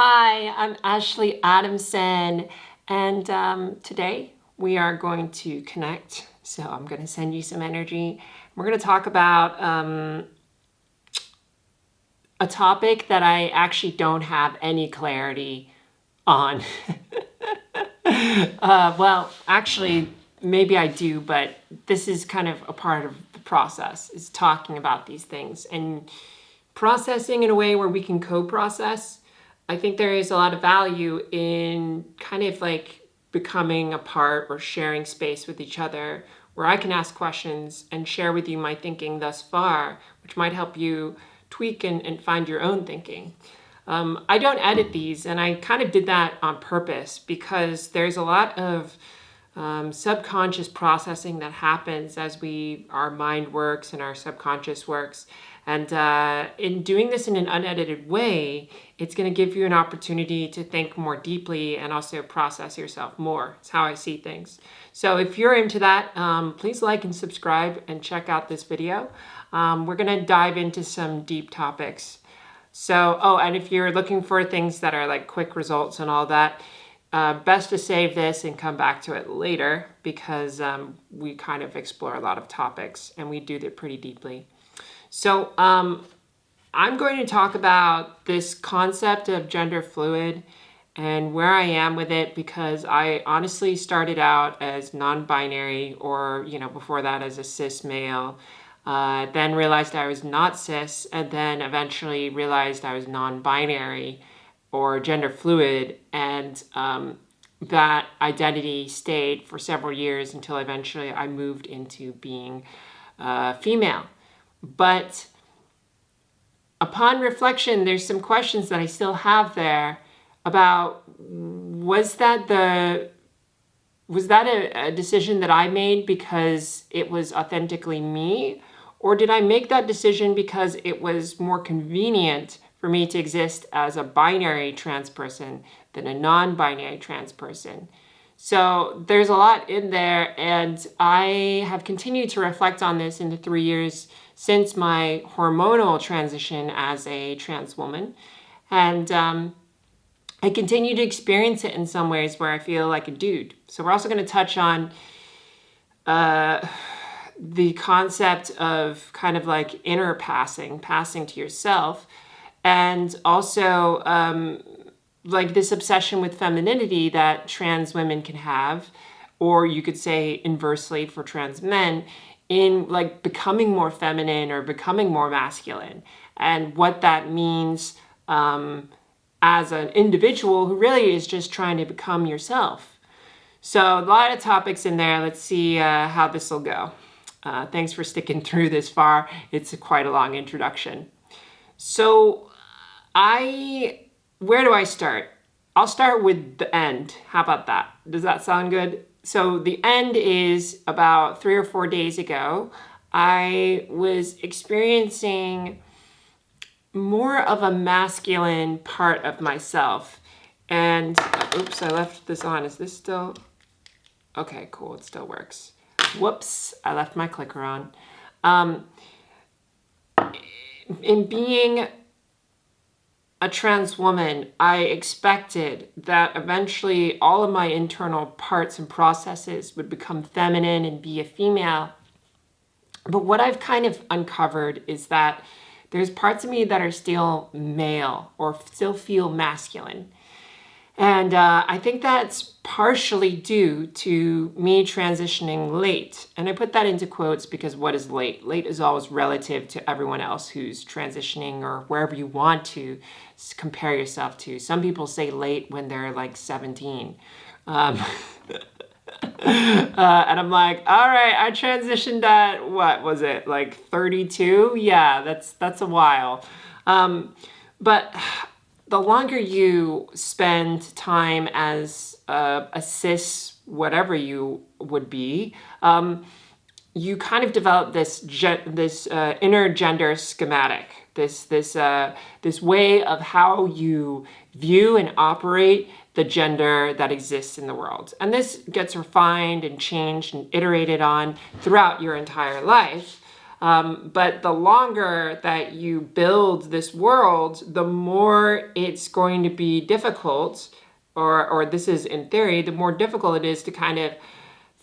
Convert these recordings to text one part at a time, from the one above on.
Hi, I'm Ashley Adamson, and today we are going to connect. So I'm going to send you some energy. We're going to talk about a topic that I actually don't have any clarity on. Well, actually, maybe I do, but this is kind of a part of the process, is talking about these things and processing in a way where we can co-process. I think there is a lot of value in kind of like becoming a part or sharing space with each other where I can ask questions and share with you my thinking thus far, which might help you tweak and find your own thinking. I don't edit these, and I kind of did that on purpose because there's a lot of subconscious processing that happens as our mind works and our subconscious works. And in doing this in an unedited way, it's going to give you an opportunity to think more deeply and also process yourself more. It's how I see things. So if you're into that, please like and subscribe and check out this video. We're going to dive into some deep topics. So, and if you're looking for things that are like quick results and all that, best to save this and come back to it later because we kind of explore a lot of topics and we do that pretty deeply. So I'm going to talk about this concept of gender fluid and where I am with it because I honestly started out as non-binary or, before that as a cis male. Then realized I was not cis, and then eventually realized I was non-binary or gender fluid, and that identity stayed for several years until eventually I moved into being female. But upon reflection, there's some questions that I still have there about was that a decision that I made because it was authentically me? Or did I make that decision because it was more convenient for me to exist as a binary trans person than a non-binary trans person? So there's a lot in there, and I have continued to reflect on this in the 3 years since my hormonal transition as a trans woman. And I continue to experience it in some ways where I feel like a dude. So we're also going to touch on the concept of kind of like inner passing to yourself, and also like this obsession with femininity that trans women can have, or you could say inversely for trans men, in like becoming more feminine or becoming more masculine, and what that means as an individual who really is just trying to become yourself. So a lot of topics in there. Let's see how this will go. Thanks for sticking through this far. It's quite a long introduction. So where do I start? I'll start with the end. How about that? Does that sound good? So the end is about 3 or 4 days ago. I was experiencing more of a masculine part of myself. And, oops, I left this on. Is this still? Okay, cool. It still works. Whoops, I left my clicker on. In being a trans woman, I expected that eventually all of my internal parts and processes would become feminine and be a female. But what I've kind of uncovered is that there's parts of me that are still male or still feel masculine. And I think that's partially due to me transitioning late. And I put that into quotes because what is late? Late is always relative to everyone else who's transitioning or wherever you want to compare yourself to. Some people say late when they're like 17. And I'm like, all right, I transitioned at, what was it, like 32? Yeah, that's a while. But the longer you spend time as a cis, whatever you would be, you kind of develop this inner gender schematic, this way of how you view and operate the gender that exists in the world. And this gets refined and changed and iterated on throughout your entire life. But the longer that you build this world, the more it's going to be difficult, or this is in theory, the more difficult it is to kind of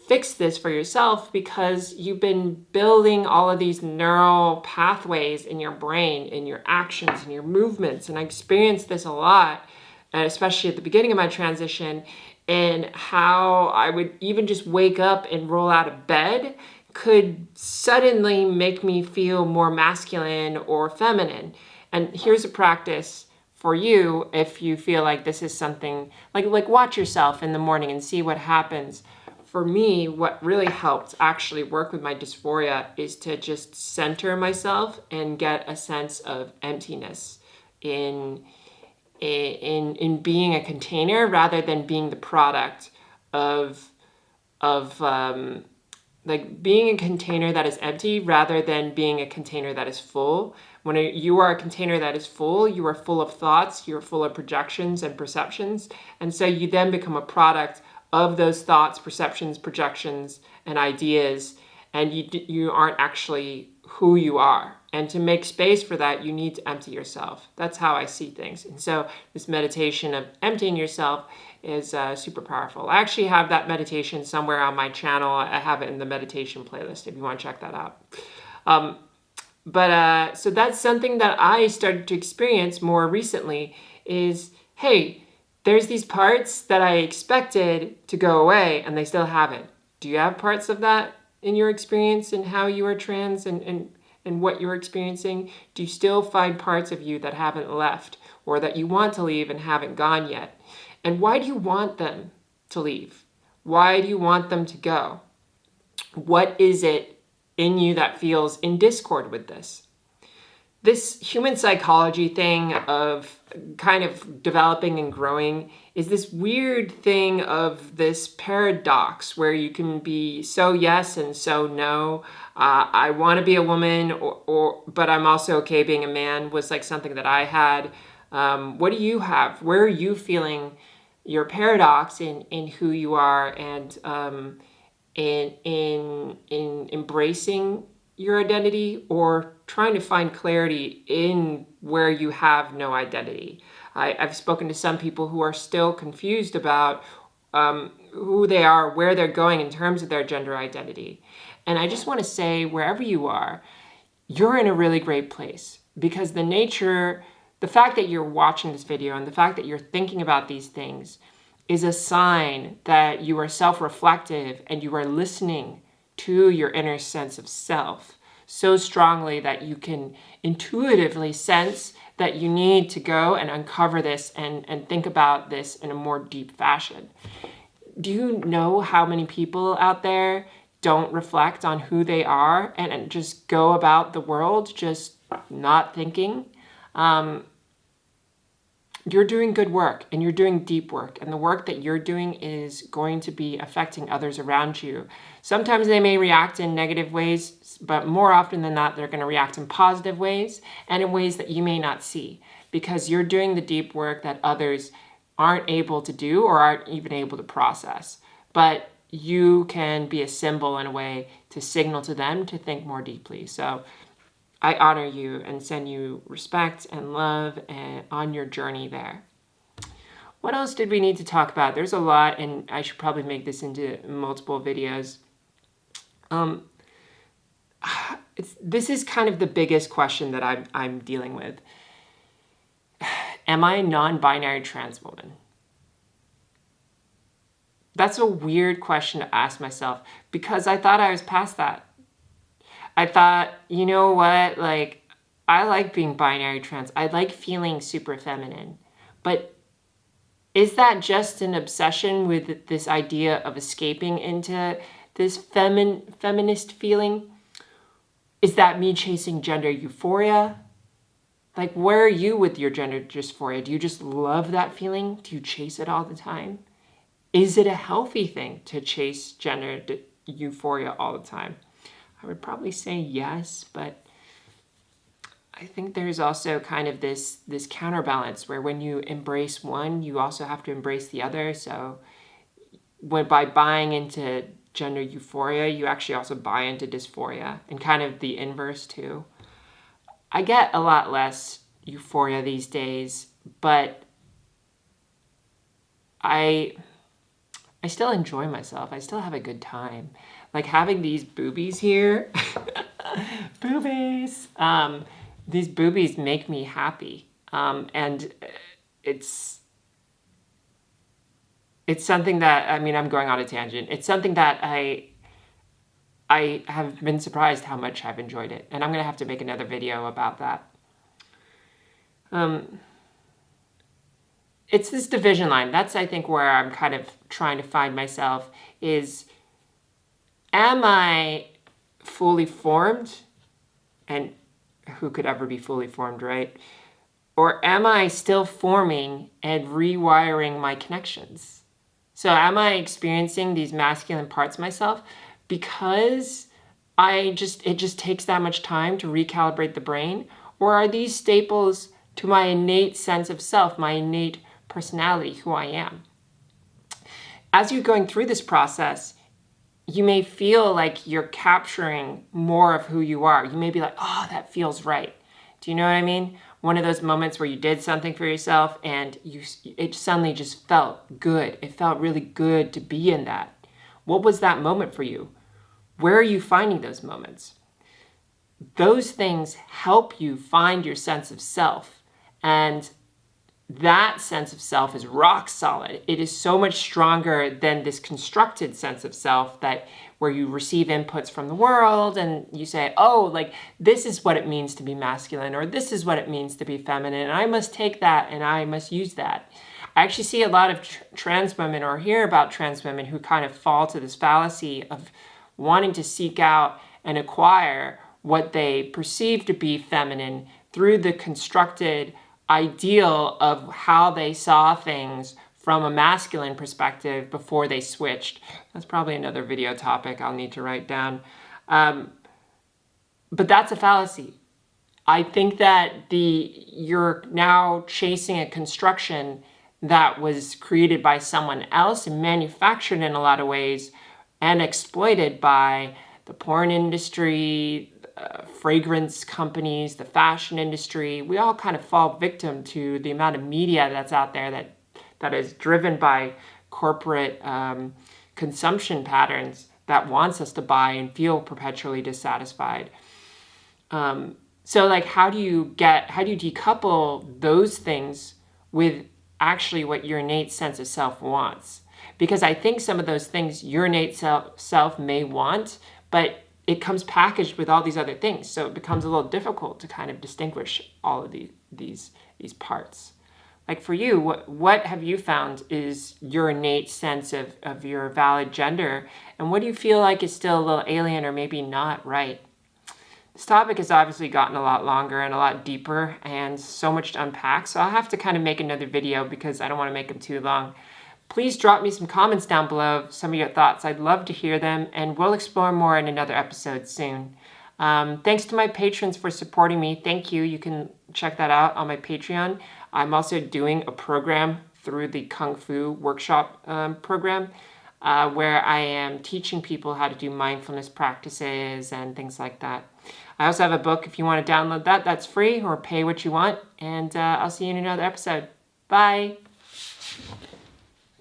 fix this for yourself, because you've been building all of these neural pathways in your brain, in your actions, in your movements. And I experienced this a lot, especially at the beginning of my transition, and how I would even just wake up and roll out of bed could suddenly make me feel more masculine or feminine. And here's a practice for you if you feel like this is something, like watch yourself in the morning and see what happens. For me, what really helped actually work with my dysphoria is to just center myself and get a sense of emptiness in being a container rather than being the product of like being a container that is empty rather than being a container that is full. When you are a container that is full, you are full of thoughts, you're full of projections and perceptions. And so you then become a product of those thoughts, perceptions, projections, and ideas, and you aren't actually who you are. And to make space for that, you need to empty yourself. That's how I see things. And so this meditation of emptying yourself is super powerful. I actually have that meditation somewhere on my channel. I have it in the meditation playlist if you want to check that out. So that's something that I started to experience more recently is, hey, there's these parts that I expected to go away and they still haven't. Do you have parts of that in your experience and how you are trans and what you're experiencing? Do you still find parts of you that haven't left or that you want to leave and haven't gone yet? And why do you want them to leave? Why do you want them to go? What is it in you that feels in discord with this? This human psychology thing of kind of developing and growing is this weird thing of this paradox where you can be so yes and so no. I want to be a woman, but I'm also okay being a man was like something that I had. What do you have? Where are you feeling your paradox in who you are and in embracing your identity or trying to find clarity in where you have no identity? I've spoken to some people who are still confused about who they are, where they're going in terms of their gender identity. And I just want to say, wherever you are, you're in a really great place, because the fact that you're watching this video and the fact that you're thinking about these things is a sign that you are self-reflective and you are listening to your inner sense of self so strongly that you can intuitively sense that you need to go and uncover this and think about this in a more deep fashion. Do you know how many people out there don't reflect on who they are and just go about the world just not thinking? You're doing good work and you're doing deep work, and the work that you're doing is going to be affecting others around you. Sometimes they may react in negative ways, but more often than not, they're going to react in positive ways and in ways that you may not see, because you're doing the deep work that others aren't able to do or aren't even able to process. But you can be a symbol in a way to signal to them to think more deeply. So I honor you and send you respect and love on your journey there. What else did we need to talk about? There's a lot, and I should probably make this into multiple videos. This is kind of the biggest question that I'm dealing with. Am I a non-binary trans woman? That's a weird question to ask myself, because I thought I was past that. I thought, you know what, like, I like being binary trans. I like feeling super feminine. But is that just an obsession with this idea of escaping into this feminist feeling? Is that me chasing gender euphoria? Like, where are you with your gender dysphoria? Do you just love that feeling? Do you chase it all the time? Is it a healthy thing to chase gender euphoria all the time? I would probably say yes, but I think there's also kind of this counterbalance where when you embrace one, you also have to embrace the other. So by buying into gender euphoria, you actually also buy into dysphoria, and kind of the inverse too. I get a lot less euphoria these days, but I still enjoy myself. I still have a good time. Like having these boobies here, boobies. These boobies make me happy, and it's something that, I mean, I'm going on a tangent. It's something that I have been surprised how much I've enjoyed it, and I'm gonna have to make another video about that. It's this division line. That's, I think, where I'm kind of trying to find myself is, am I fully formed? And who could ever be fully formed, right? Or am I still forming and rewiring my connections? So am I experiencing these masculine parts of myself because it just takes that much time to recalibrate the brain? Or are these staples to my innate sense of self, my innate personality, who I am? As you're going through this process, you may feel like you're capturing more of who you are. You may be like, oh, that feels right. Do you know what I mean? One of those moments where you did something for yourself and it suddenly just felt good. It felt really good to be in that. What was that moment for you? Where are you finding those moments? Those things help you find your sense of self, and that sense of self is rock solid. It is so much stronger than this constructed sense of self that where you receive inputs from the world and you say, oh, like this is what it means to be masculine, or this is what it means to be feminine, and I must take that and I must use that. I actually see a lot of trans women, or hear about trans women, who kind of fall to this fallacy of wanting to seek out and acquire what they perceive to be feminine through the constructed ideal of how they saw things from a masculine perspective before they switched. That's probably another video topic I'll need to write down. But that's a fallacy. I think that you're now chasing a construction that was created by someone else and manufactured in a lot of ways and exploited by the porn industry, fragrance companies, the fashion industry. We all kind of fall victim to the amount of media that's out there that is driven by corporate consumption patterns that wants us to buy and feel perpetually dissatisfied. So like, how do you decouple those things with actually what your innate sense of self wants? Because I think some of those things your innate self may want, but it comes packaged with all these other things. So it becomes a little difficult to kind of distinguish all of these parts. Like for you, what have you found is your innate sense of your valid gender? And what do you feel like is still a little alien or maybe not right? This topic has obviously gotten a lot longer and a lot deeper and so much to unpack. So I'll have to kind of make another video because I don't want to make them too long. Please drop me some comments down below, some of your thoughts. I'd love to hear them, and we'll explore more in another episode soon. Thanks to my patrons for supporting me. Thank you. You can check that out on my Patreon. I'm also doing a program through the Kung Fu workshop program where I am teaching people how to do mindfulness practices and things like that. I also have a book if you want to download that. That's free, or pay what you want. And I'll see you in another episode. Bye.